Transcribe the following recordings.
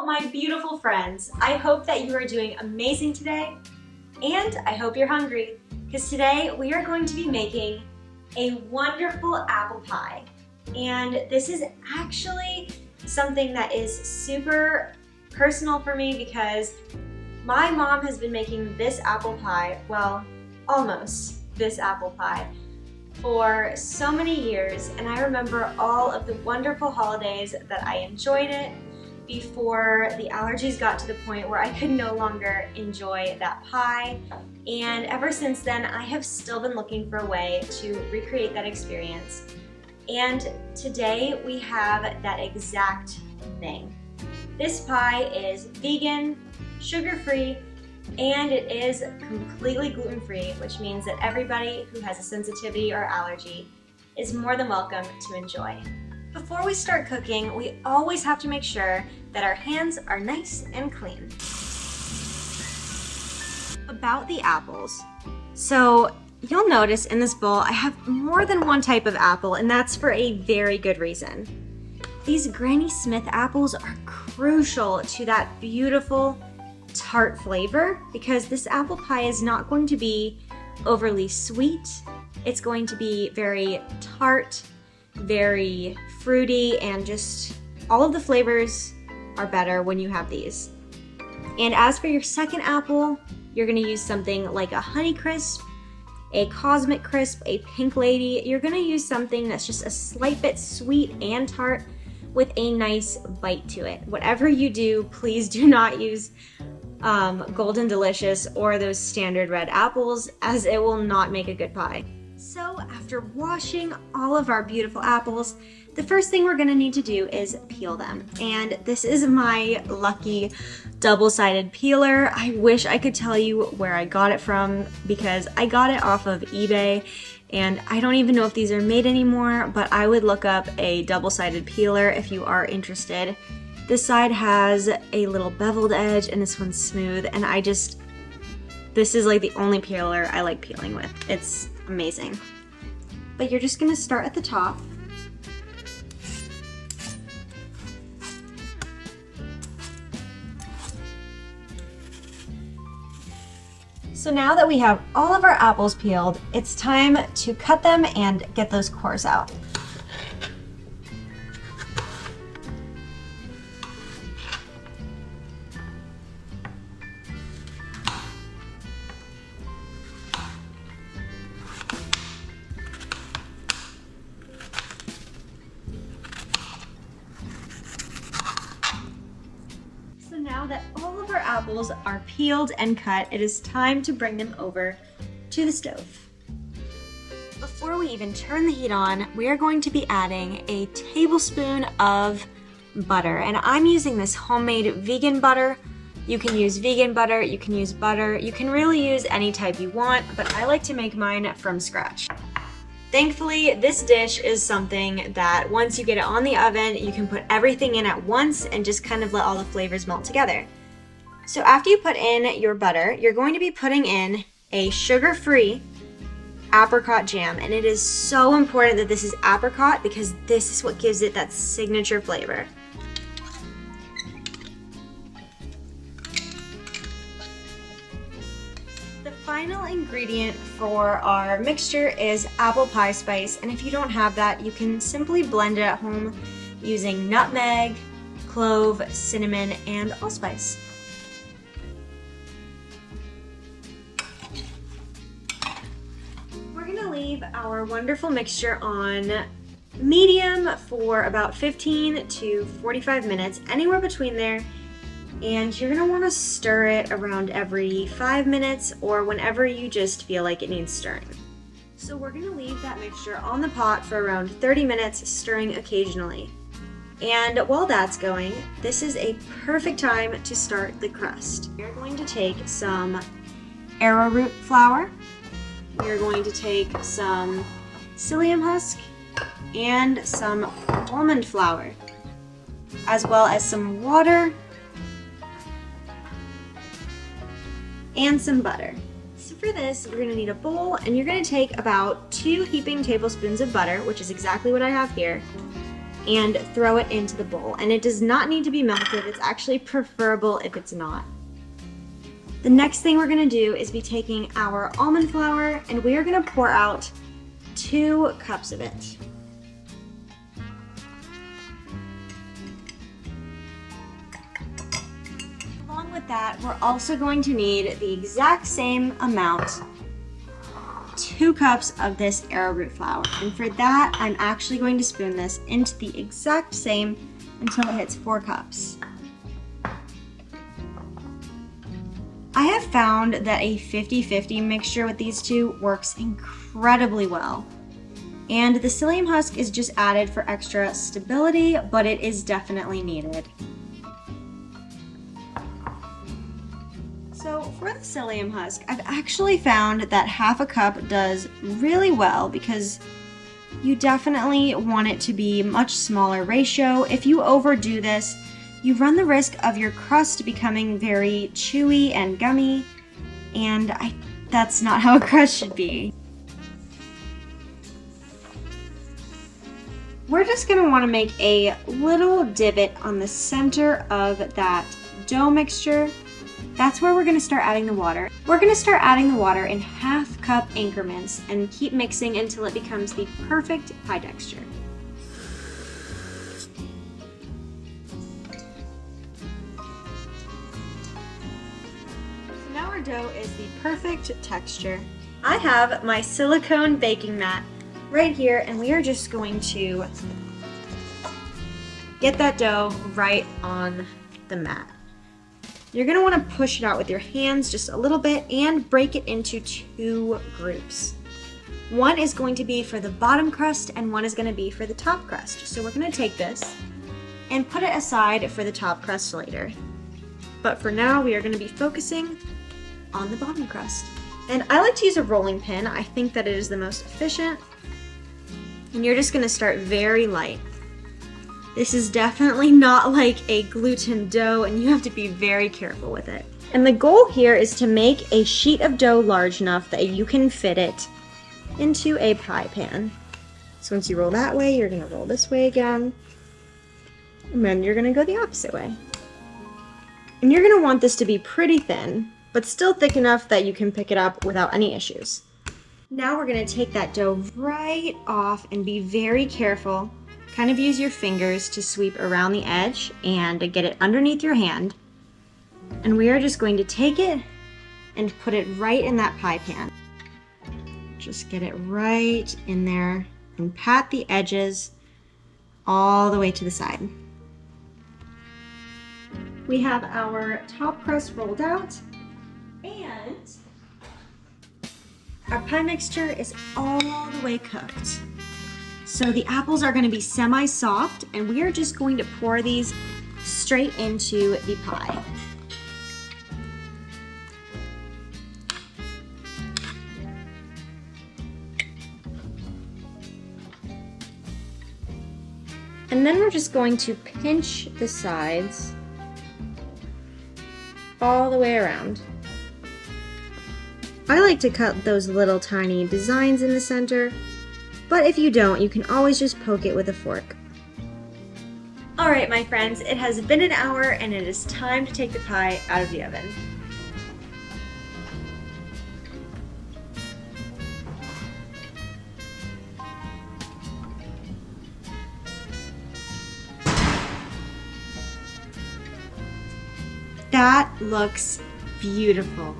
my beautiful friends. I hope that you are doing amazing today, and I hope you're hungry, because today we are going to be making a wonderful apple pie. And this is actually something that is super personal for me because my mom has been making this apple pie, well, almost this apple pie, for so many years, and I remember all of the wonderful holidays that I enjoyed it before the allergies got to the point where I could no longer enjoy that pie. And ever since then, I have still been looking for a way to recreate that experience. And today we have that exact thing. This pie is vegan, sugar-free, and it is completely gluten-free, which means that everybody who has a sensitivity or allergy is more than welcome to enjoy. Before we start cooking, we always have to make sure that our hands are nice and clean. About the apples. So you'll notice in this bowl I have more than one type of apple, and that's for a very good reason. These Granny Smith apples are crucial to that beautiful tart flavor because this apple pie is not going to be overly sweet. It's going to be very tart, very fruity, and just all of the flavors are better when you have these. And as for your second apple, you're gonna use something like a Honey Crisp, a Cosmic Crisp, a Pink Lady. You're gonna use something that's just a slight bit sweet and tart with a nice bite to it. Whatever you do, please do not use Golden Delicious or those standard red apples, as it will not make a good pie. So after washing all of our beautiful apples, the first thing we're gonna need to do is peel them. And this is my lucky double-sided peeler. I wish I could tell you where I got it from because I got it off of eBay, and I don't even know if these are made anymore, but I would look up a double-sided peeler if you are interested. This side has a little beveled edge and this one's smooth, and this is like the only peeler I like peeling with. It's amazing. But you're just gonna start at the top. So now that we have all of our apples peeled, it's time to cut them and get those cores out. Now that all of our apples are peeled and cut, it is time to bring them over to the stove. Before we even turn the heat on, we are going to be adding a tablespoon of butter, and I'm using this homemade vegan butter. You can use vegan butter, you can use butter, you can really use any type you want, but I like to make mine from scratch. Thankfully, this dish is something that once you get it on the oven, you can put everything in at once and just kind of let all the flavors melt together. So after you put in your butter, you're going to be putting in a sugar-free apricot jam. And it is so important that this is apricot because this is what gives it that signature flavor. The final ingredient for our mixture is apple pie spice, and if you don't have that, you can simply blend it at home using nutmeg, clove, cinnamon, and allspice. We're gonna leave our wonderful mixture on medium for about 15 to 45 minutes, anywhere between there. And you're gonna wanna stir it around every 5 minutes or whenever you just feel like it needs stirring. So we're gonna leave that mixture on the pot for around 30 minutes, stirring occasionally. And while that's going, this is a perfect time to start the crust. We're going to take some arrowroot flour. We're going to take some psyllium husk and some almond flour, as well as some water and some butter. So for this, we're gonna need a bowl, and you're gonna take about 2 heaping tablespoons of butter, which is exactly what I have here, and throw it into the bowl. And it does not need to be melted. It's actually preferable if it's not. The next thing we're gonna do is be taking our almond flour and we are gonna pour out 2 cups of it. Along with that, we're also going to need the exact same amount, 2 cups of this arrowroot flour. And for that, I'm actually going to spoon this into the exact same until it hits 4 cups. I have found that a 50-50 mixture with these two works incredibly well. And the psyllium husk is just added for extra stability, but it is definitely needed. So for the psyllium husk, I've actually found that 1/2 cup does really well because you definitely want it to be much smaller ratio. If you overdo this, you run the risk of your crust becoming very chewy and gummy, and that's not how a crust should be. We're just gonna wanna make a little divot on the center of that dough mixture. That's where we're gonna start adding the water. We're gonna start adding the water in 1/2 cup increments and keep mixing until it becomes the perfect pie texture. So now our dough is the perfect texture. I have my silicone baking mat right here, and we are just going to get that dough right on the mat. You're going to want to push it out with your hands just a little bit and break it into 2 groups. One is going to be for the bottom crust and one is going to be for the top crust. So we're going to take this and put it aside for the top crust later. But for now, we are going to be focusing on the bottom crust. And I like to use a rolling pin. I think that it is the most efficient. And you're just going to start very light. This is definitely not like a gluten dough, and you have to be very careful with it. And the goal here is to make a sheet of dough large enough that you can fit it into a pie pan. So once you roll that way, you're gonna roll this way again, and then you're gonna go the opposite way. And you're gonna want this to be pretty thin, but still thick enough that you can pick it up without any issues. Now we're gonna take that dough right off and be very careful. Kind of use your fingers to sweep around the edge and get it underneath your hand. And we are just going to take it and put it right in that pie pan. Just get it right in there and pat the edges all the way to the side. We have our top crust rolled out, and our pie mixture is all the way cooked. So the apples are going to be semi-soft, and we are just going to pour these straight into the pie. And then we're just going to pinch the sides all the way around. I like to cut those little tiny designs in the center, but if you don't, you can always just poke it with a fork. Alright, my friends, it has been an hour and it is time to take the pie out of the oven. That looks beautiful,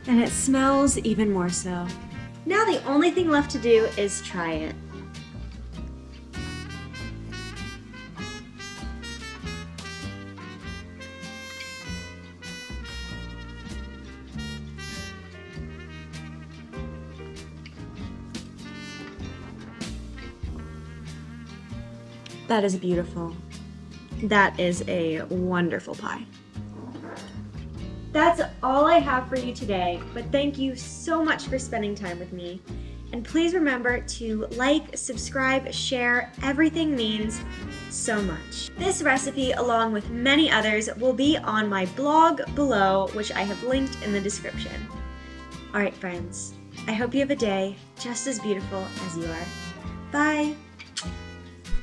and it smells even more so. Now the only thing left to do is try it. That is beautiful. That is a wonderful pie. That's all I have for you today, but thank you so much for spending time with me. And please remember to like, subscribe, share. Everything means so much. This recipe, along with many others, will be on my blog below, which I have linked in the description. All right, friends, I hope you have a day just as beautiful as you are. Bye.